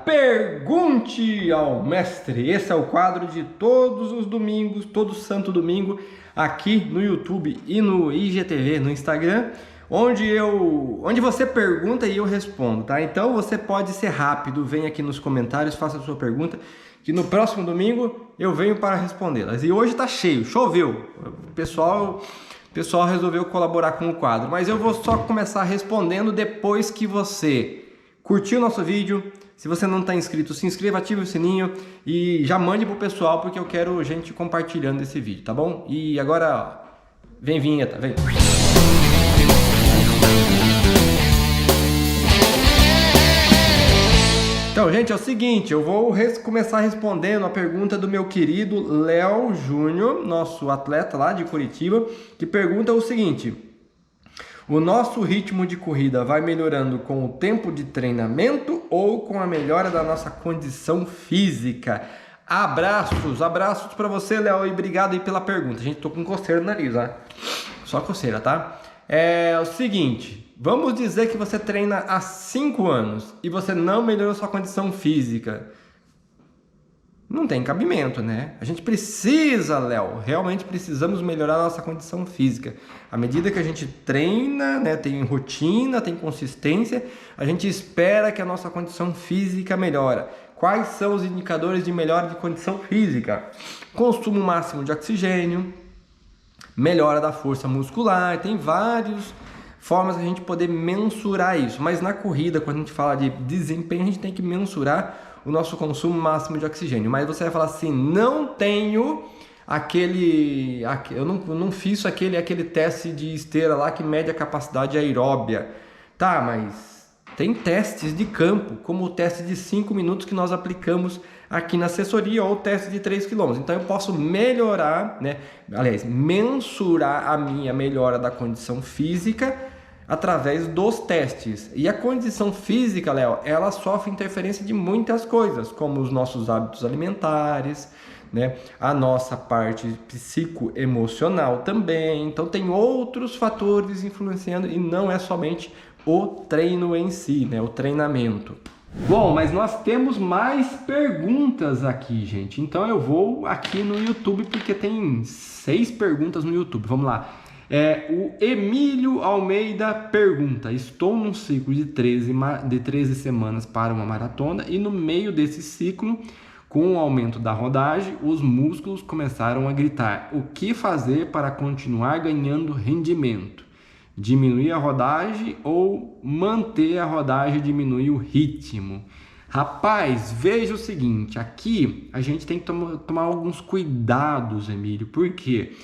Pergunte ao mestre. Esse é o quadro de todos os domingos, todo santo domingo, aqui no YouTube e no IGTV, no Instagram, onde você pergunta e eu respondo, tá? Então você pode ser rápido, vem aqui nos comentários, faça a sua pergunta, que no próximo domingo eu venho para respondê-las. E hoje tá cheio, choveu. O pessoal resolveu colaborar com o quadro, mas eu vou só começar respondendo depois que você curtiu o nosso vídeo. Se você não está inscrito, se inscreva, ative o sininho e já mande pro pessoal, porque eu quero gente compartilhando esse vídeo, tá bom? E agora, ó, vem vinheta, vem! Então, gente, é o seguinte, eu vou começar respondendo a pergunta do meu querido Léo Júnior, nosso atleta lá de Curitiba, que pergunta o seguinte: o nosso ritmo de corrida vai melhorando com o tempo de treinamento ou com a melhora da nossa condição física? Abraços para você, Léo, e obrigado aí pela pergunta. Gente, tô com coceira no nariz, tá? Só coceira, tá? É o seguinte, vamos dizer que você treina há 5 anos e você não melhorou sua condição física. Não tem cabimento, né? A gente precisa, Léo, realmente precisamos melhorar a nossa condição física. À medida que a gente treina, né, tem rotina, tem consistência, a gente espera que a nossa condição física melhore. Quais são os indicadores de melhora de condição física? Consumo máximo de oxigênio, melhora da força muscular, tem várias formas de a gente poder mensurar isso. Mas na corrida, quando a gente fala de desempenho, a gente tem que mensurar o nosso consumo máximo de oxigênio. Mas você vai falar assim, não tenho eu não fiz aquele teste de esteira lá que mede a capacidade aeróbia. Tá, mas tem testes de campo, como o teste de 5 minutos que nós aplicamos aqui na assessoria, ou o teste de 3 km. Então eu posso melhorar, né? Aliás, mensurar a minha melhora da condição física através dos testes. E a condição física, Léo, ela sofre interferência de muitas coisas, como os nossos hábitos alimentares, né? A nossa parte psicoemocional também. Então tem outros fatores influenciando e não é somente o treino em si, né? O treinamento. Bom, mas nós temos mais perguntas aqui, gente. Então eu vou aqui no YouTube, porque tem 6 perguntas no YouTube. Vamos lá. O Emílio Almeida pergunta: estou num ciclo de 13 semanas para uma maratona e no meio desse ciclo, com o aumento da rodagem, os músculos começaram a gritar. O que fazer para continuar ganhando rendimento? Diminuir a rodagem ou manter a rodagem e diminuir o ritmo? Rapaz, veja o seguinte, aqui a gente tem que tomar alguns cuidados, Emílio, porque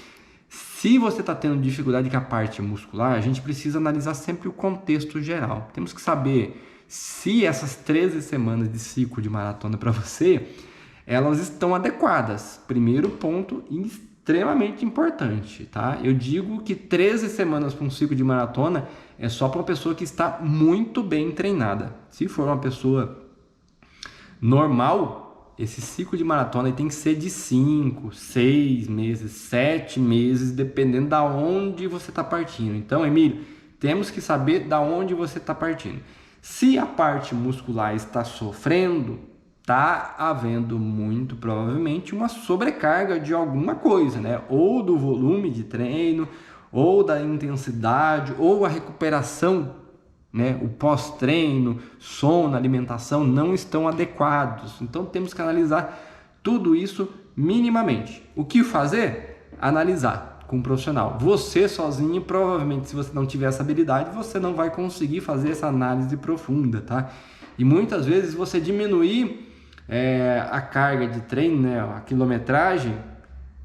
se você está tendo dificuldade com a parte muscular, a gente precisa analisar sempre o contexto geral. Temos que saber se essas 13 semanas de ciclo de maratona para você, elas estão adequadas. Primeiro ponto extremamente importante, tá? Eu digo que 13 semanas para um ciclo de maratona é só para uma pessoa que está muito bem treinada. Se for uma pessoa normal, esse ciclo de maratona tem que ser de 5, 6 meses, 7 meses, dependendo da onde você está partindo. Então, Emílio, temos que saber da onde você está partindo. Se a parte muscular está sofrendo, está havendo muito provavelmente uma sobrecarga de alguma coisa, né? Ou do volume de treino, ou da intensidade, ou a recuperação, né? O pós-treino, sono, alimentação não estão adequados. Então temos que analisar tudo isso minimamente. O que fazer? Analisar com um profissional. Você sozinho, provavelmente, se você não tiver essa habilidade, você não vai conseguir fazer essa análise profunda, tá? E muitas vezes você diminuir a carga de treino, né? A quilometragem,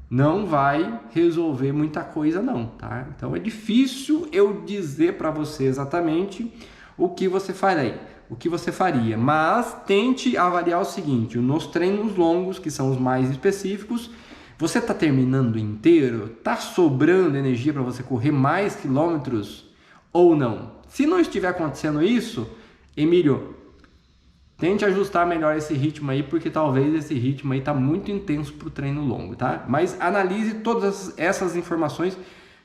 não vai resolver muita coisa não, tá? Então é difícil eu dizer para você exatamente o que você faria, mas tente avaliar o seguinte: nos treinos longos, que são os mais específicos, você está terminando inteiro? Está sobrando energia para você correr mais quilômetros ou não? Se não estiver acontecendo isso, Emílio, tente ajustar melhor esse ritmo aí, porque talvez esse ritmo aí tá muito intenso para o treino longo, tá? Mas analise todas essas informações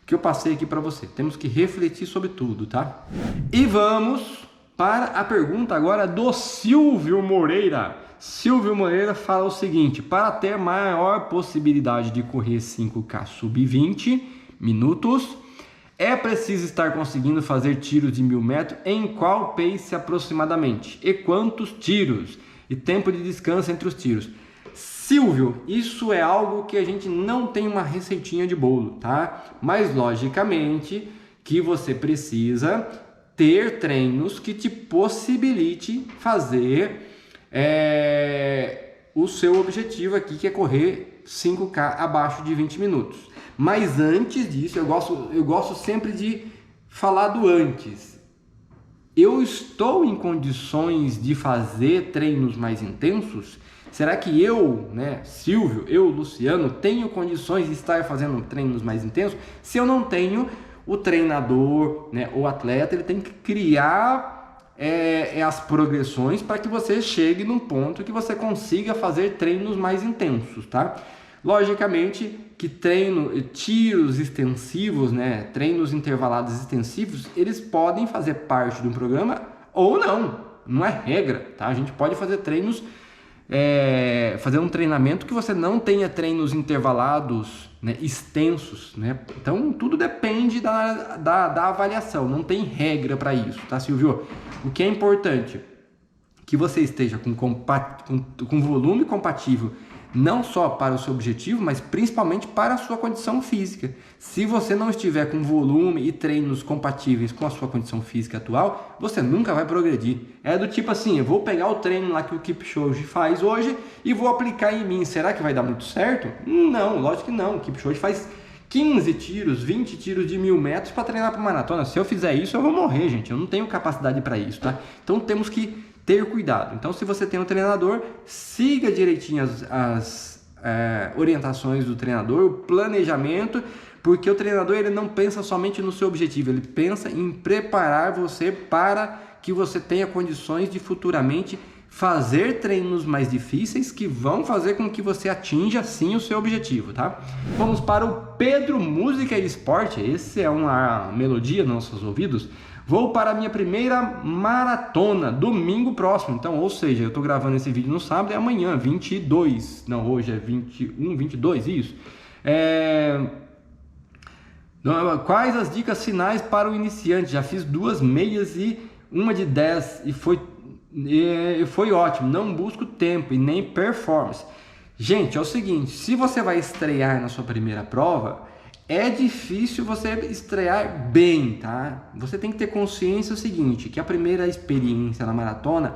que eu passei aqui para você. Temos que refletir sobre tudo, tá? E vamos para a pergunta agora do Silvio Moreira. Silvio Moreira fala o seguinte: para ter maior possibilidade de correr 5K sub 20 minutos, é preciso estar conseguindo fazer tiros de 1000 metros em qual pace aproximadamente? E quantos tiros? E tempo de descanso entre os tiros? Silvio, isso é algo que a gente não tem uma receitinha de bolo, tá? Mas logicamente que você precisa ter treinos que te possibilite fazer o seu objetivo aqui, que é correr 5K abaixo de 20 minutos. Mas antes disso, eu gosto sempre de falar do antes. Eu estou em condições de fazer treinos mais intensos? Será que eu, Silvio, Luciano, tenho condições de estar fazendo treinos mais intensos? Se eu não tenho, o treinador, o atleta, ele tem que criar as progressões para que você chegue num ponto que você consiga fazer treinos mais intensos, tá? Logicamente que tiros extensivos, treinos intervalados extensivos, eles podem fazer parte de um programa ou não é regra, tá? A gente pode fazer treinos, fazer um treinamento que você não tenha treinos intervalados, extensos, Então tudo depende da avaliação, não tem regra para isso, tá, Silvio? O que é importante, que você esteja com volume compatível, não só para o seu objetivo, mas principalmente para a sua condição física. Se você não estiver com volume e treinos compatíveis com a sua condição física atual, você nunca vai progredir. É do tipo assim, eu vou pegar o treino lá que o Kipchoge faz hoje e vou aplicar em mim. Será que vai dar muito certo? Não, lógico que não. O Kipchoge faz 15 tiros, 20 tiros de 1000 metros para treinar para maratona. Se eu fizer isso, eu vou morrer, gente. Eu não tenho capacidade para isso, tá? Então temos que ter cuidado. Então, se você tem um treinador, siga direitinho as orientações do treinador, o planejamento, porque o treinador ele não pensa somente no seu objetivo, ele pensa em preparar você para que você tenha condições de futuramente fazer treinos mais difíceis que vão fazer com que você atinja sim o seu objetivo, tá? Vamos para o Pedro Música e Esporte. Esse é uma melodia nos nossos ouvidos. Vou para a minha primeira maratona, domingo próximo. Então, ou seja, eu estou gravando esse vídeo no sábado e amanhã, 22. Não, hoje é 21, 22, isso. Quais as dicas finais para o iniciante? Já fiz 2 meias e uma de 10 e foi ótimo. Não busco tempo e nem performance. Gente, é o seguinte, se você vai estrear na sua primeira prova, é difícil você estrear bem, tá? Você tem que ter consciência do seguinte, que a primeira experiência na maratona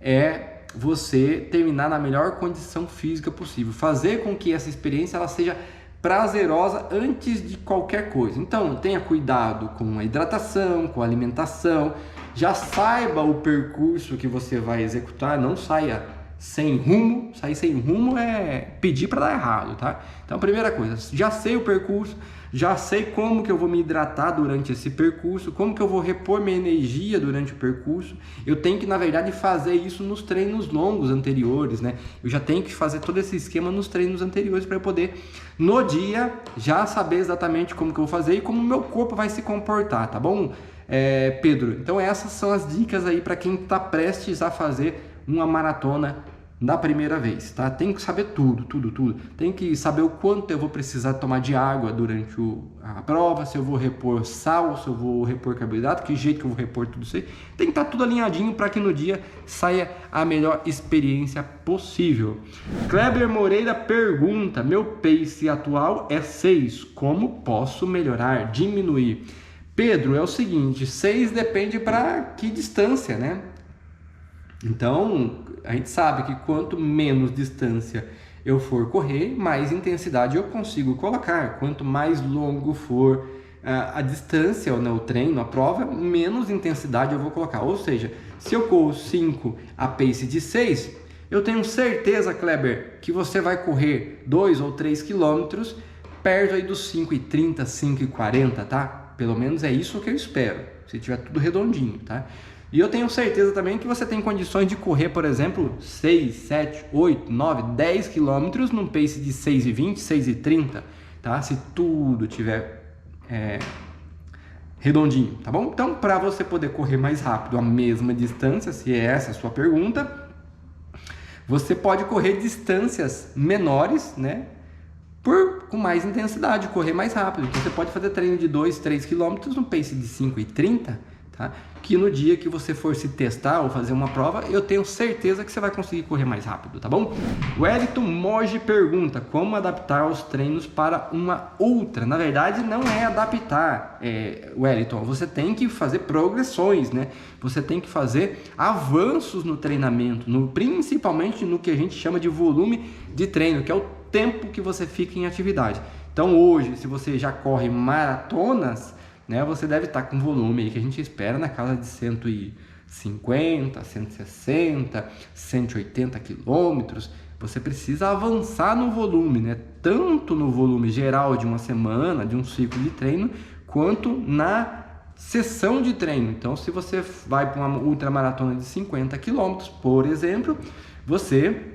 é você terminar na melhor condição física possível. Fazer com que essa experiência ela seja prazerosa antes de qualquer coisa. Então, tenha cuidado com a hidratação, com a alimentação. Já saiba o percurso que você vai executar, não saia sem rumo. Sair sem rumo é pedir para dar errado, tá? Então, primeira coisa, já sei o percurso, já sei como que eu vou me hidratar durante esse percurso, como que eu vou repor minha energia durante o percurso. Eu tenho que, na verdade, fazer isso nos treinos longos anteriores, Eu já tenho que fazer todo esse esquema nos treinos anteriores para eu poder, no dia, já saber exatamente como que eu vou fazer e como o meu corpo vai se comportar, tá bom, Pedro? Então, essas são as dicas aí para quem está prestes a fazer uma maratona da primeira vez, tá? Tem que saber tudo. Tem que saber o quanto eu vou precisar tomar de água durante a prova, se eu vou repor sal, se eu vou repor carboidrato, que jeito que eu vou repor tudo isso aí. Tem que estar tudo alinhadinho para que no dia saia a melhor experiência possível. Kleber Moreira pergunta: meu pace atual é 6, como posso melhorar, diminuir? Pedro, é o seguinte, 6 depende para que distância, Então, a gente sabe que quanto menos distância eu for correr, mais intensidade eu consigo colocar. Quanto mais longo for a distância, o treino, a prova, menos intensidade eu vou colocar. Ou seja, se eu corro 5 a pace de 6, eu tenho certeza, Kleber, que você vai correr 2 ou 3 quilômetros perto aí dos 5,30, 5,40, tá? Pelo menos é isso que eu espero, se tiver tudo redondinho, tá? E eu tenho certeza também que você tem condições de correr, por exemplo, 6, 7, 8, 9, 10 quilômetros num pace de 6,20, 6,30, tá? Se tudo tiver redondinho, tá bom? Então, para você poder correr mais rápido a mesma distância, se é essa a sua pergunta, você pode correr distâncias menores, né? Com mais intensidade, correr mais rápido. Então, você pode fazer treino de 2, 3 km no pace de 5,30, tá? Que no dia que você for se testar ou fazer uma prova, eu tenho certeza que você vai conseguir correr mais rápido, tá bom? O Wellington Moji pergunta como adaptar os treinos para uma ultra. Na verdade, não é adaptar, Wellington. Você tem que fazer progressões, né? Você tem que fazer avanços no treinamento, principalmente no que a gente chama de volume de treino, que é o tempo que você fica em atividade. Então, hoje, se você já corre maratonas, né, você deve estar com volume aí que a gente espera na casa de 150, 160, 180 quilômetros. Você precisa avançar no volume, né? Tanto no volume geral de uma semana, de um ciclo de treino, quanto na sessão de treino. Então, se você vai para uma ultramaratona de 50 quilômetros, por exemplo, você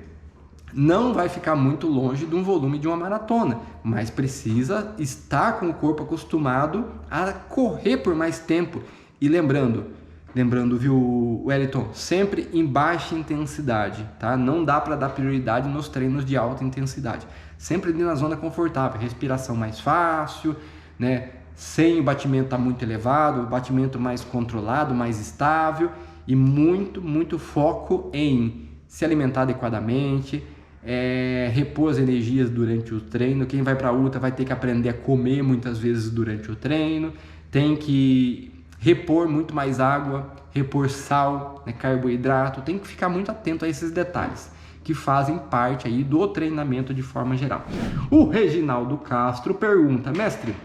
não vai ficar muito longe de um volume de uma maratona, mas precisa estar com o corpo acostumado a correr por mais tempo. E lembrando, viu, Wellington, sempre em baixa intensidade, tá? Não dá para dar prioridade nos treinos de alta intensidade. Sempre ali na zona confortável, respiração mais fácil, né? Sem o batimento estar muito elevado, o batimento mais controlado, mais estável e muito foco em se alimentar adequadamente, repor as energias durante o treino. Quem vai para a ultra vai ter que aprender a comer muitas vezes durante o treino, tem que repor muito mais água, repor sal, né, carboidrato, tem que ficar muito atento a esses detalhes que fazem parte aí do treinamento de forma geral. O Reginaldo Castro pergunta: mestre,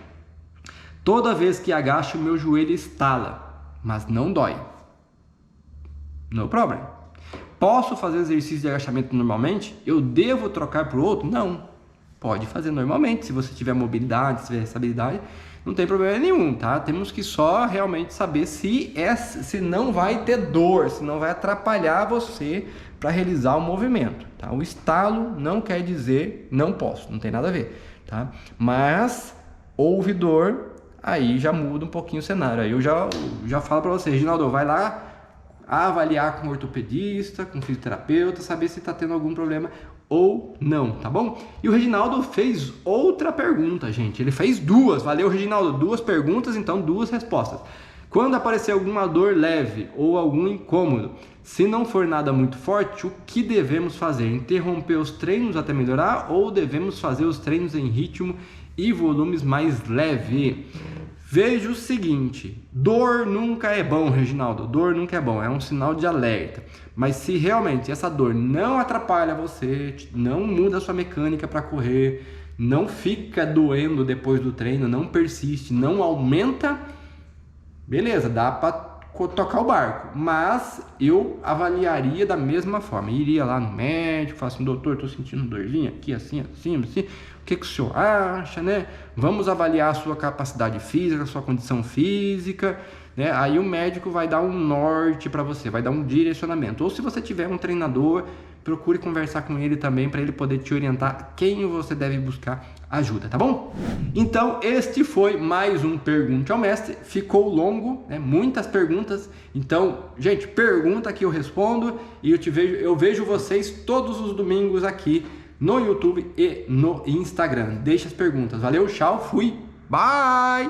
toda vez que agacho meu joelho estala, mas não dói. No problem. Posso fazer exercício de agachamento normalmente? Eu devo trocar para o outro? Não. Pode fazer normalmente. Se você tiver mobilidade, se tiver estabilidade, não tem problema nenhum, tá? Temos que só realmente saber se não vai ter dor, se não vai atrapalhar você para realizar o movimento, tá? O estalo não quer dizer não posso, não tem nada a ver, tá? Mas houve dor, aí já muda um pouquinho o cenário. Aí eu já falo para você, Reginaldo, vai lá avaliar com um ortopedista, com um fisioterapeuta, saber se está tendo algum problema ou não, tá bom? E o Reginaldo fez outra pergunta, gente. Ele fez duas. Valeu, Reginaldo. 2 perguntas, então 2 respostas. Quando aparecer alguma dor leve ou algum incômodo, se não for nada muito forte, o que devemos fazer? Interromper os treinos até melhorar ou devemos fazer os treinos em ritmo e volumes mais leves? Veja o seguinte, dor nunca é bom, Reginaldo, dor nunca é bom, é um sinal de alerta. Mas se realmente essa dor não atrapalha você, não muda a sua mecânica para correr, não fica doendo depois do treino, não persiste, não aumenta, beleza, dá para tocar o barco. Mas eu avaliaria da mesma forma, iria lá no médico, falasse assim, doutor, tô sentindo dorzinha aqui, assim, o que o senhor acha, né? Vamos avaliar a sua capacidade física, a sua condição física, né? Aí o médico vai dar um norte para você, vai dar um direcionamento. Ou se você tiver um treinador, procure conversar com ele também para ele poder te orientar quem você deve buscar ajuda, tá bom? Então, este foi mais um Pergunte ao Mestre. Ficou longo, né? Muitas perguntas. Então, gente, pergunta que eu respondo e eu vejo vocês todos os domingos aqui no YouTube e no Instagram. Deixe as perguntas. Valeu, tchau, fui, bye!